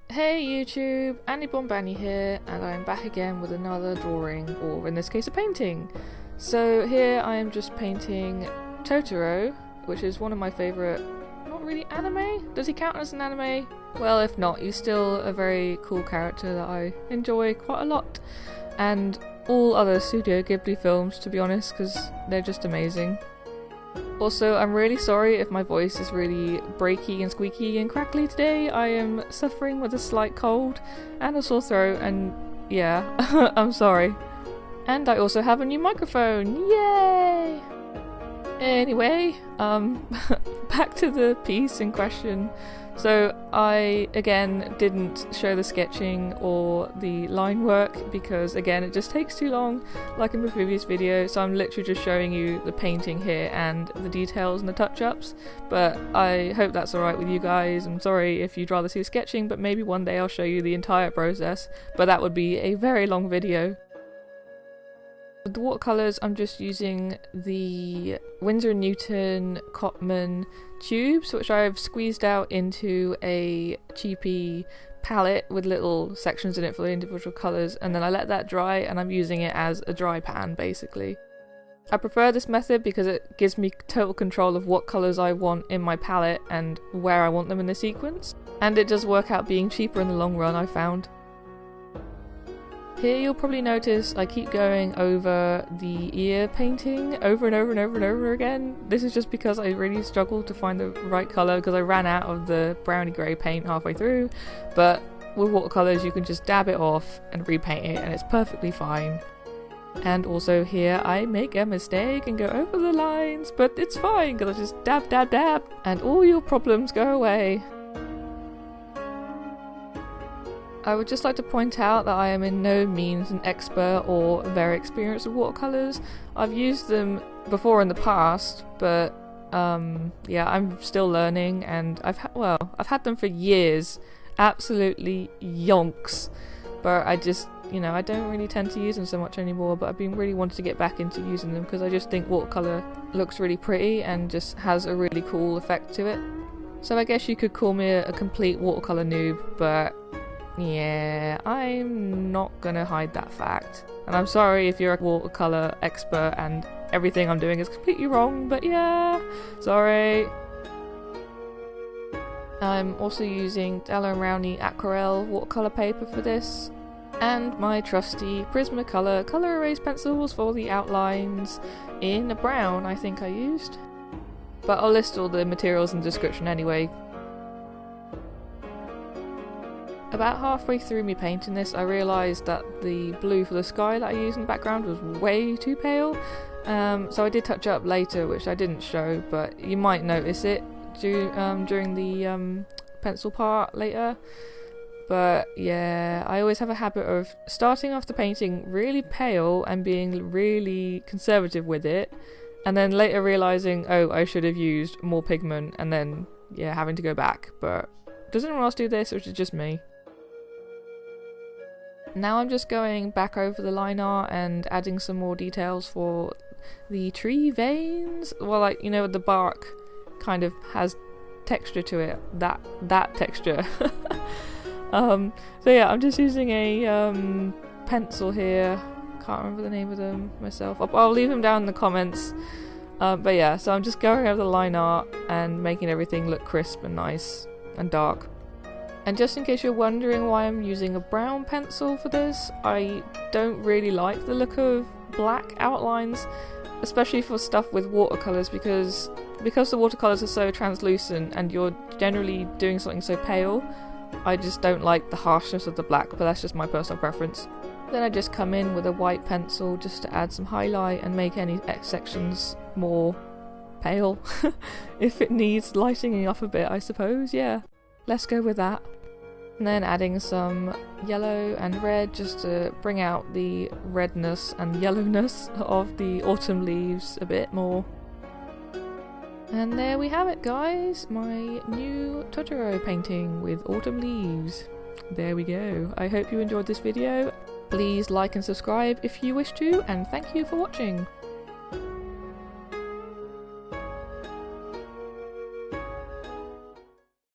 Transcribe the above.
Hey YouTube, Andy Bombanny here, and I'm back again with another drawing, or in this case a painting. So here I am just painting Totoro, which is one of my favourite, not really anime? Does he count as an anime? Well, if not, he's still a very cool character that I enjoy quite a lot. And all other Studio Ghibli films, to be honest, because they're just amazing. Also, I'm really sorry if my voice is really breaky and squeaky and crackly today. I am suffering with a slight cold and a sore throat, and yeah, I'm sorry. And I also have a new microphone, yay! Anyway, back to the piece in question. So I, again, didn't show the sketching or the line work because, again, it just takes too long, like in the previous video, so I'm literally just showing you the painting here and the details and the touch-ups, but I hope that's alright with you guys. I'm sorry if you'd rather see the sketching, but maybe one day I'll show you the entire process, but that would be a very long video. With the watercolours, I'm just using the Winsor & Newton Cotman tubes, which I've squeezed out into a cheapy palette with little sections in it for the individual colours, and then I let that dry and I'm using it as a dry pan basically. I prefer this method because it gives me total control of what colours I want in my palette and where I want them in the sequence, and it does work out being cheaper in the long run, I found. Here you'll probably notice I keep going over the ear painting over and over and over and over again. This is just because I really struggled to find the right colour because I ran out of the browny grey paint halfway through, but with watercolours you can just dab it off and repaint it and it's perfectly fine. And also here I make a mistake and go over the lines, but it's fine because I just dab dab dab and all your problems go away. I would just like to point out that I am in no means an expert or very experienced with watercolours. I've used them before in the past, but yeah, I'm still learning, and I've had them for years, absolutely yonks, but I just, you know, I don't really tend to use them so much anymore, but I've been really wanting to get back into using them because I just think watercolour looks really pretty and just has a really cool effect to it. So I guess you could call me a complete watercolour noob, but yeah, I'm not gonna hide that fact. And I'm sorry if you're a watercolour expert and everything I'm doing is completely wrong, but yeah, sorry. I'm also using Daler-Rowney Aquarine Watercolour paper for this, and my trusty Prismacolor Col-Erase pencils for the outlines in a brown I think I used. But I'll list all the materials in the description anyway. About halfway through me painting this, I realised that the blue for the sky that I used in the background was way too pale, so I did touch up later, which I didn't show, but you might notice it during the pencil part later. But yeah, I always have a habit of starting off the painting really pale and being really conservative with it, and then later realising, oh, I should have used more pigment, and then yeah, having to go back. But does anyone else do this, or is it just me? Now I'm just going back over the line art and adding some more details for the tree veins. Well, like, you know, the bark kind of has texture to it, that texture. So yeah, I'm just using a pencil here. Can't remember the name of them myself. I'll leave them down in the comments. But yeah, so I'm just going over the line art and making everything look crisp and nice and dark. And just in case you're wondering why I'm using a brown pencil for this, I don't really like the look of black outlines, especially for stuff with watercolours, because the watercolours are so translucent and you're generally doing something so pale, I just don't like the harshness of the black, but that's just my personal preference. Then I just come in with a white pencil just to add some highlight and make any sections more pale, if it needs lightening up a bit, I suppose, yeah. Let's go with that. And then adding some yellow and red just to bring out the redness and yellowness of the autumn leaves a bit more. And there we have it, guys, my new Totoro painting with autumn leaves. There we go. I hope you enjoyed this video. Please like and subscribe if you wish to, and thank you for watching.